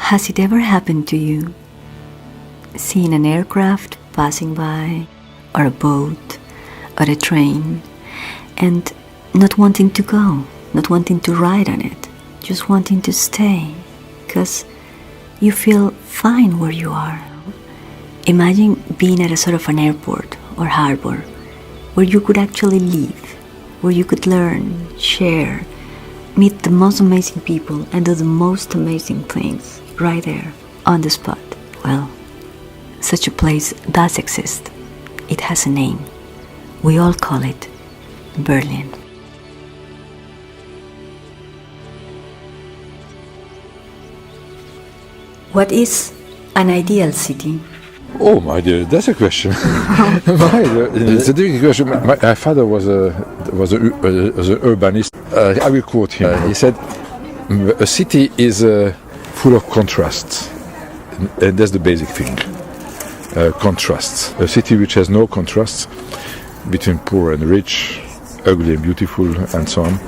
Has it ever happened to you, seeing an aircraft passing by, or a boat, or a train, and not wanting to go, not wanting to ride on it, just wanting to stay, because you feel fine where you are? Imagine being at a sort of an airport or harbor, where you could actually live, where you could learn, share, meet the most amazing people, and do the most amazing things right there, on the spot. Well, such a place does exist. It has a name. We all call it Berlin. What is an ideal city? Oh, my dear, that's a question. It's a difficult question. My father was an urbanist. I will quote him. He said, "A city is full of contrasts, and that's the basic thing. Contrasts. A city which has no contrasts between poor and rich, ugly and beautiful, and so on,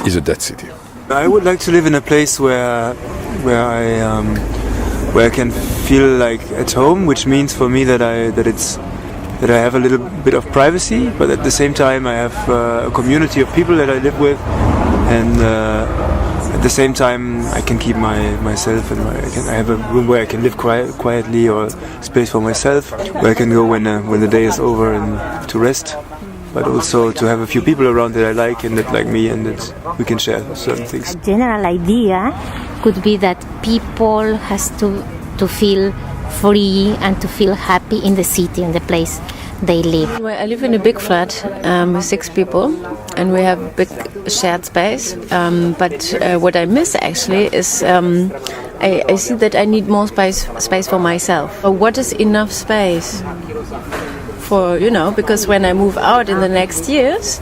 is a dead city." I would like to live in a place where I can feel like at home, which means for me that I have a little bit of privacy, but at the same time I have a community of people that I live with, and at the same time I can keep myself, and I have a room where I can live quietly, or space for myself, where I can go when the day is over and to rest, but also to have a few people around that I like and that like me, and that we can share certain things. A general idea could be that people has to feel free and to feel happy in the city, in the place they live. I live in a big flat with 6 people, and we have big shared space. But what I miss actually is I see that I need more space for myself. What is enough space for, because when I move out in the next years,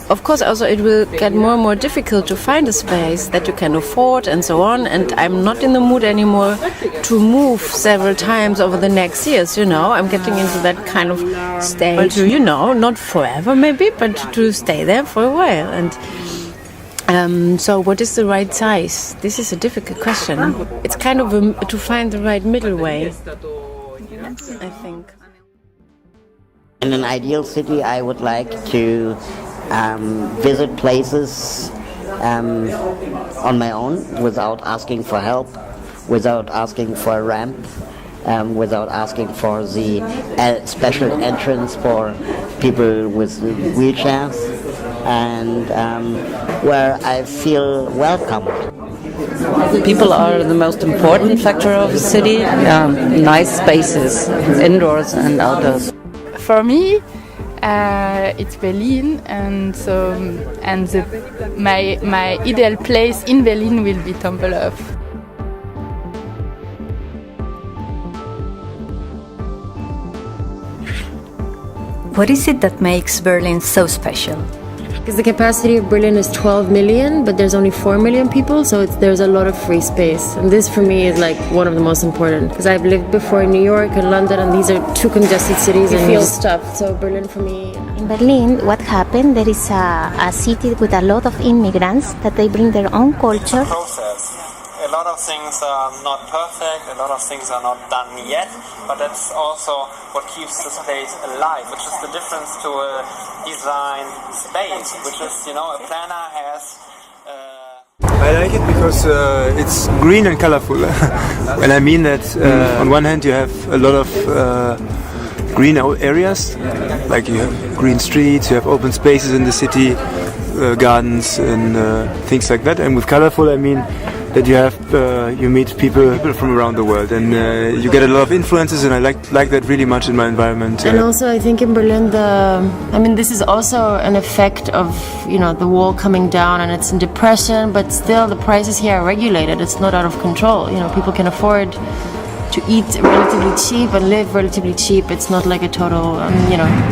of course also it will get more and more difficult to find a space that you can afford and so on, and I'm not in the mood anymore to move several times over the next years, I'm getting into that kind of stage, not forever maybe, but to stay there for a while. And so what is the right size? This is a difficult question. It's kind of to find the right middle way, I think. In an ideal city, I would like to visit places on my own, without asking for help, without asking for a ramp, without asking for the special entrance for people with wheelchairs, and where I feel welcome. People are the most important factor of the city. Nice spaces, indoors and outdoors. For me, it's Berlin, and my ideal place in Berlin will be Tempelhof. What is it that makes Berlin so special? Because the capacity of Berlin is 12 million, but there's only 4 million people, so there's a lot of free space. And this for me is like one of the most important, because I've lived before in New York and London, and these are 2 congested cities, and you feel stuffed. So Berlin for me. In Berlin, what happened, there is a city with a lot of immigrants that they bring their own culture. A lot of things are not perfect, a lot of things are not done yet, but that's also what keeps this place alive, which is the difference to a design space, which is, a planner has... I like it because it's green and colorful. And I mean that on one hand you have a lot of green areas, like you have green streets, you have open spaces in the city, gardens and things like that. And with colorful I mean that you meet people from around the world, and you get a lot of influences, and I like that really much in my environment. And also I think in Berlin this is also an effect of the wall coming down, and it's in depression, but still the prices here are regulated. It's not out of control. People can afford to eat relatively cheap and live relatively cheap. It's not like a total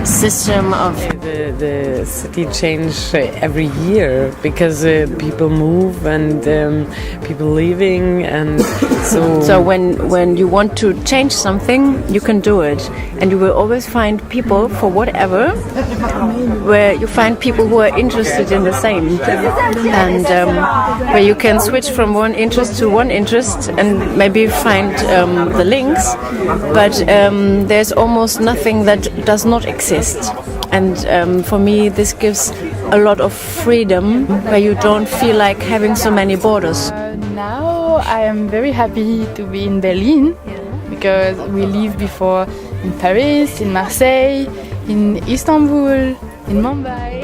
system of The city changes every year because people move and people leaving, and so when you want to change something, you can do it, and you will always find people for whatever, where you find people who are interested in the same, and where you can switch from one interest to one interest and maybe find the links, but there's almost nothing that does not exist. And for me, this gives a lot of freedom where you don't feel like having so many borders. Now I am very happy to be in Berlin because we lived before in Paris, in Marseille, in Istanbul, in Mumbai.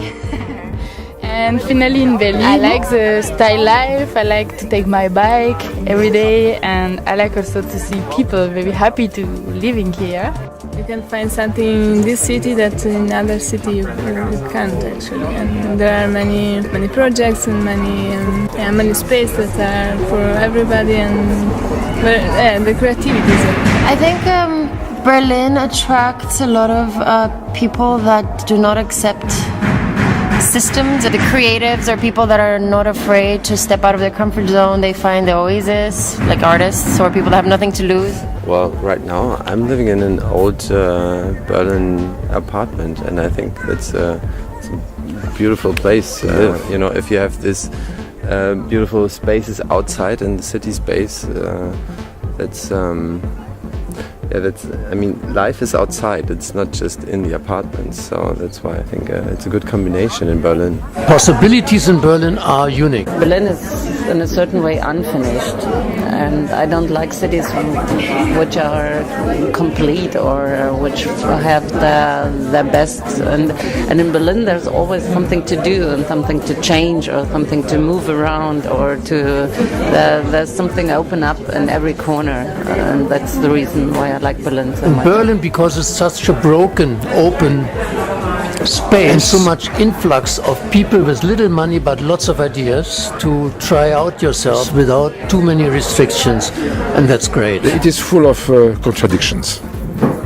And finally in Berlin. I like the style life, I like to take my bike every day, and I like also to see people very happy to living here. You can find something in this city that in other city you can't actually. And there are many projects and many space that are for everybody, and the creativity. I think Berlin attracts a lot of people that do not accept systems. The creatives are people that are not afraid to step out of their comfort zone. They find the oasis, like artists or people that have nothing to lose. Well, right now I'm living in an old Berlin apartment, and I think it's a beautiful place. You know, if you have this beautiful spaces outside in the city space, I mean, life is outside, it's not just in the apartments, so that's why I think it's a good combination in Berlin. Possibilities in Berlin are unique. Berlin is in a certain way unfinished, and I don't like cities which are complete or which have the best, and in Berlin there's always something to do and something to change or something to move around, or there's something open up in every corner, and that's the reason why I like Berlin so much. Berlin, because it's such a broken, open space, and so much influx of people with little money but lots of ideas to try out yourself without too many restrictions, and that's great. It is full of contradictions.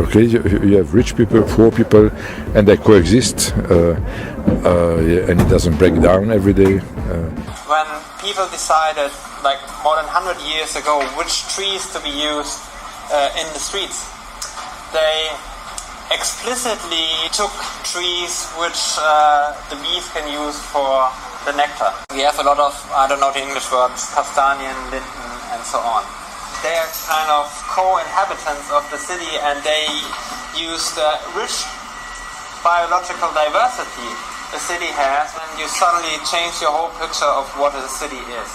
Okay, you have rich people, poor people, and they coexist, and it doesn't break down every day. When people decided, like more than 100 years ago, which trees to be used in the streets, they explicitly took trees which the bees can use for the nectar. We have a lot of, I don't know the English words, castanien, linden, and so on. They are kind of co-inhabitants of the city, and they use the rich biological diversity the city has, and you suddenly change your whole picture of what a city is.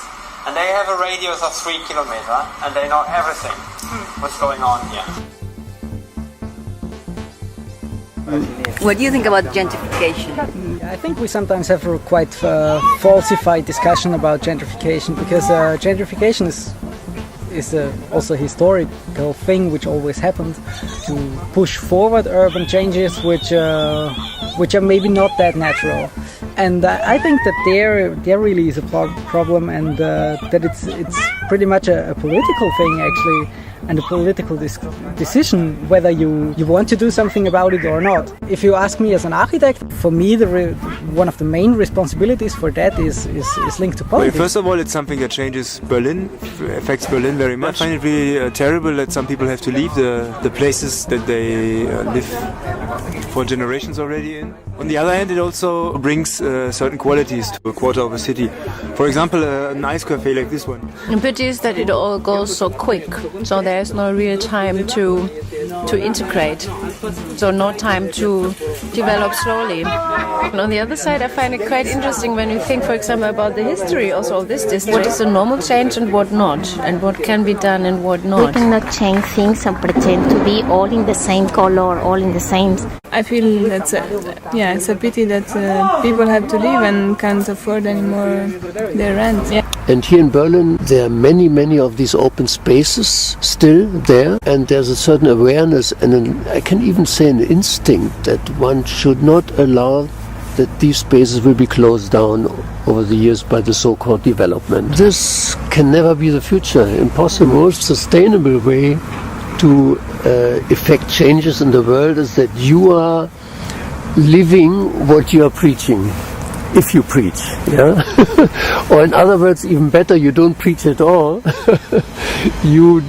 And they have a radius of 3 kilometers, and they know everything what's going on here. What do you think about gentrification? I think we sometimes have a quite falsified discussion about gentrification, because gentrification is also a historical thing which always happened to push forward urban changes which are maybe not that natural. And I think that there really is a problem, and that it's pretty much a political thing actually, and a political decision whether you want to do something about it or not. If you ask me as an architect, for me one of the main responsibilities for that is linked to politics. Well, first of all, it's something that changes Berlin, affects Berlin very much. I find it really terrible that some people have to leave the places that they live for generations already in. On the other hand, it also brings certain qualities to a quarter of a city. For example, a nice cafe like this one. The pity is that it all goes so quick, so there's no real time to integrate, so no time to develop slowly. And on the other side, I find it quite interesting when you think, for example, about the history also of this district. What is a normal change and what not, and what can be done and what not. We cannot change things and pretend to be all in the same color, all in the same. I feel that's it's a pity that people have to leave and can't afford anymore their rent. Yeah. And here in Berlin, there are many of these open spaces still there, and there's a certain awareness and I can even say an instinct that one should not allow that these spaces will be closed down over the years by the so-called development. This can never be the future. Impossible. The most sustainable way to effect changes in the world is that you are living what you are preaching. If you preach, yeah? Or in other words, even better, you don't preach at all. You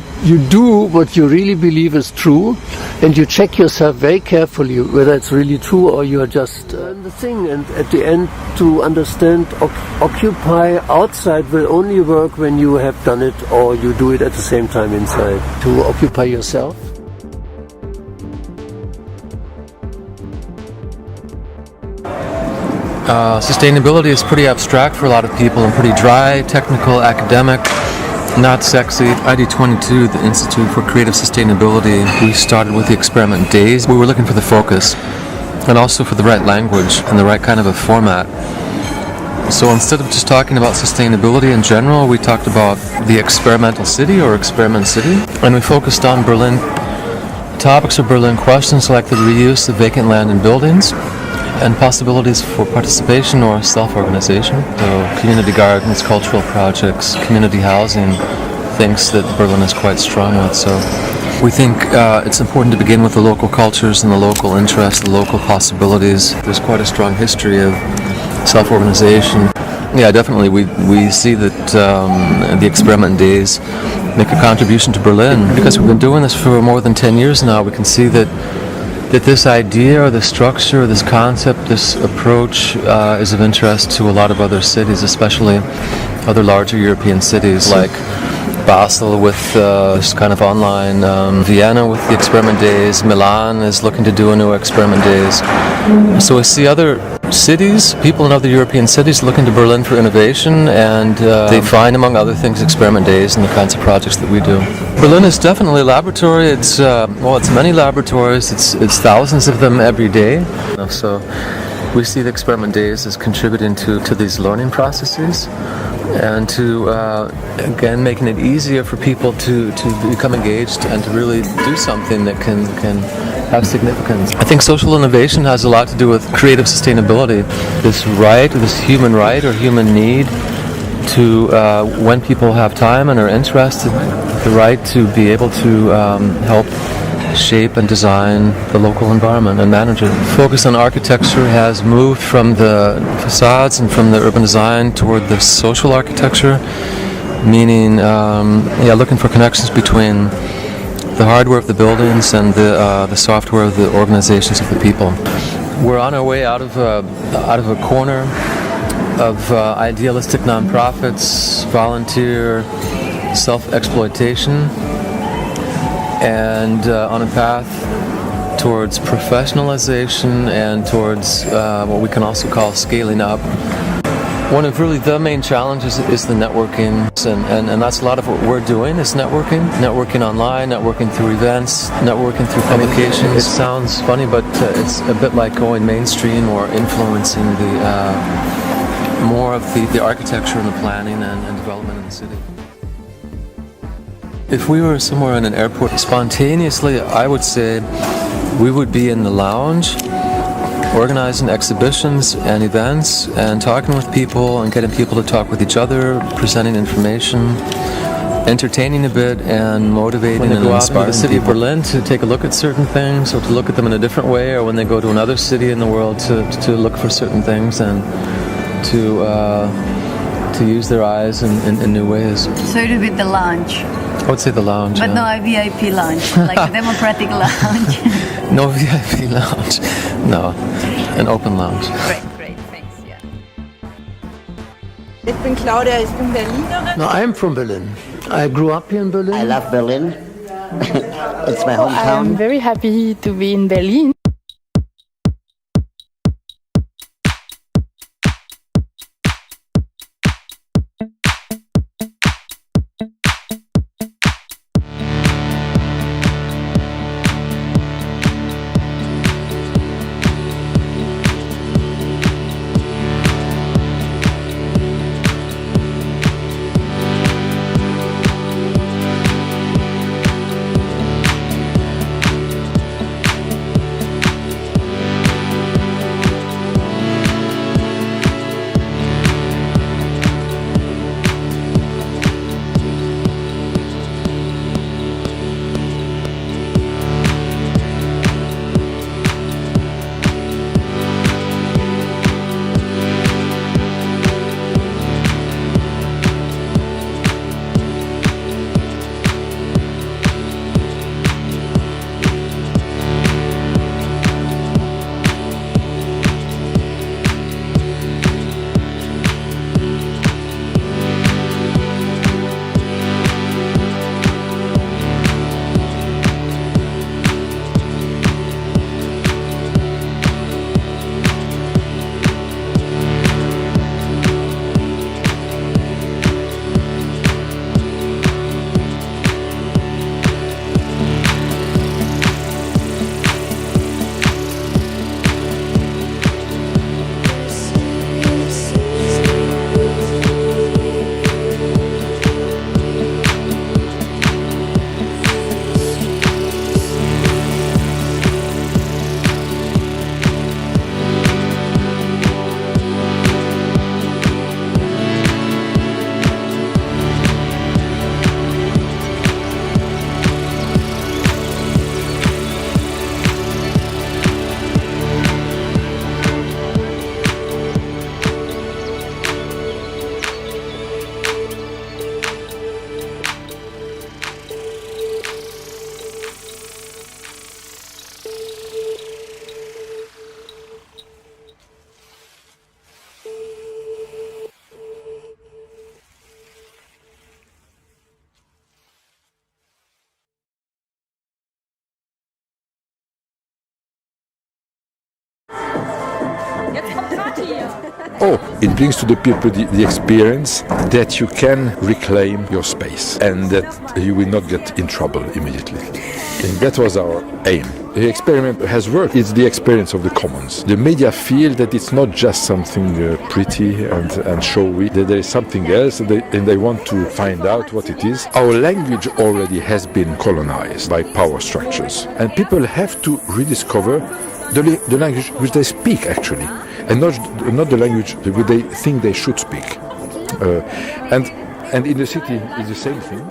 do what you really believe is true, and you check yourself very carefully whether it's really true or you are just the thing. And at the end, to understand, occupy outside will only work when you have done it or you do it at the same time inside. To occupy yourself. Sustainability is pretty abstract for a lot of people and pretty dry, technical, academic, not sexy. ID22, the Institute for Creative Sustainability, we started with the Experiment Days. We were looking for the focus and also for the right language and the right kind of a format. So instead of just talking about sustainability in general, we talked about the experimental city or experiment city, and we focused on Berlin topics or Berlin questions like the reuse of vacant land and buildings, and possibilities for participation or self-organization. So community gardens, cultural projects, community housing, things that Berlin is quite strong with. So we think it's important to begin with the local cultures and the local interests, the local possibilities. There's quite a strong history of self-organization. Yeah, definitely we see that the Experiment Days make a contribution to Berlin. Because we've been doing this for more than 10 years now, we can see that this idea or this structure, this concept, this approach is of interest to a lot of other cities, especially other larger European cities like Basel with this kind of online, Vienna with the Experiment Days, Milan is looking to do a new Experiment Days. So we see other cities, people in other European cities looking to Berlin for innovation, and they find, among other things, Experiment Days and the kinds of projects that we do. Berlin is definitely a laboratory. It's many laboratories. It's thousands of them every day. So we see the Experiment Days as contributing to these learning processes and to again making it easier for people to become engaged and to really do something that can have significance. I think social innovation has a lot to do with creative sustainability. This right, this human right or human need to, when people have time and are interested, the right to be able to help shape and design the local environment and manage it. Focus on architecture has moved from the facades and from the urban design toward the social architecture, meaning looking for connections between the hardware of the buildings and the software of the organizations of the people. We're on our way out of a corner of idealistic nonprofits, volunteer, self-exploitation, and on a path towards professionalization and towards what we can also call scaling up. One of really the main challenges is the networking, and that's a lot of what we're doing is networking online, networking through events, networking through publications. It sounds funny, but it's a bit like going mainstream or influencing the more of the architecture and the planning and development in the city. If we were somewhere in an airport, spontaneously, I would say we would be in the lounge, organizing exhibitions and events, and talking with people and getting people to talk with each other, presenting information, entertaining a bit, and motivating and inspiring the city of Berlin to take a look at certain things, or to look at them in a different way, or when they go to another city in the world to look for certain things and to use their eyes in new ways. So it would be the lounge. I would say the lounge. But yeah. no VIP lounge, like a democratic lounge. No VIP lounge. No, an open lounge. Great, thanks, yeah. Ich bin Claudia, ich bin Berlinerin. No, I'm from Berlin. I grew up here in Berlin. I love Berlin. It's my hometown. I'm very happy to be in Berlin. It brings to the people the experience that you can reclaim your space and that you will not get in trouble immediately. And that was our aim. The experiment has worked. It's the experience of the commons. The media feel that it's not just something pretty and showy, that there is something else, and they want to find out what it is. Our language already has been colonized by power structures, and people have to rediscover the language which they speak actually, and not the language which they think they should speak. And in the city, it's the same thing.